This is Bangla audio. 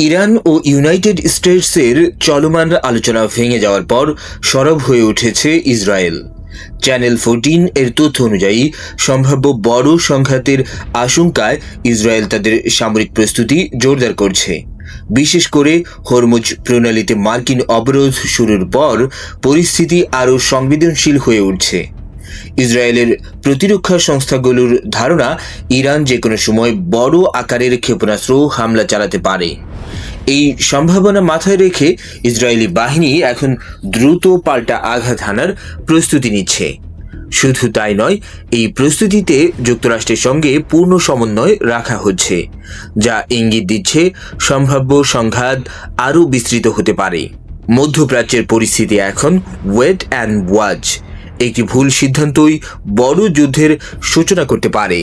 ইরান ও ইউনাইটেড স্টেটসের চলমান আলোচনা ভেঙে যাওয়ার পর সরব হয়ে উঠেছে ইসরায়েল। চ্যানেল 14 এর তথ্য অনুযায়ী সম্ভাব্য বড় সংঘাতের আশঙ্কায় ইসরায়েল তাদের সামরিক প্রস্তুতি জোরদার করছে। বিশেষ করে হরমুজ প্রণালীতে মার্কিন অবরোধ শুরুর পর পরিস্থিতি আরও সংবেদনশীল হয়ে উঠছে। ইসরায়েলের প্রতিরক্ষা সংস্থাগুলোর ধারণা, ইরান যে কোনো সময় বড় আকারের ক্ষেপণাস্ত্র হামলা চালাতে পারে। এই সম্ভাবনা মাথায় রেখে ইসরায়েলি বাহিনী এখন দ্রুত পাল্টা আঘাত হানার প্রস্তুতি নিচ্ছে। শুধু তাই নয়, এই প্রস্তুতিতে যুক্তরাষ্ট্রের সঙ্গে পূর্ণ সমন্বয় রাখা হচ্ছে, যা ইঙ্গিত দিচ্ছে সম্ভাব্য সংঘাত আরও বিস্তৃত হতে পারে। মধ্যপ্রাচ্যের পরিস্থিতি এখন ওয়েট অ্যান্ড ওয়াচ। একটি ভুল সিদ্ধান্তই বড় যুদ্ধের সূচনা করতে পারে।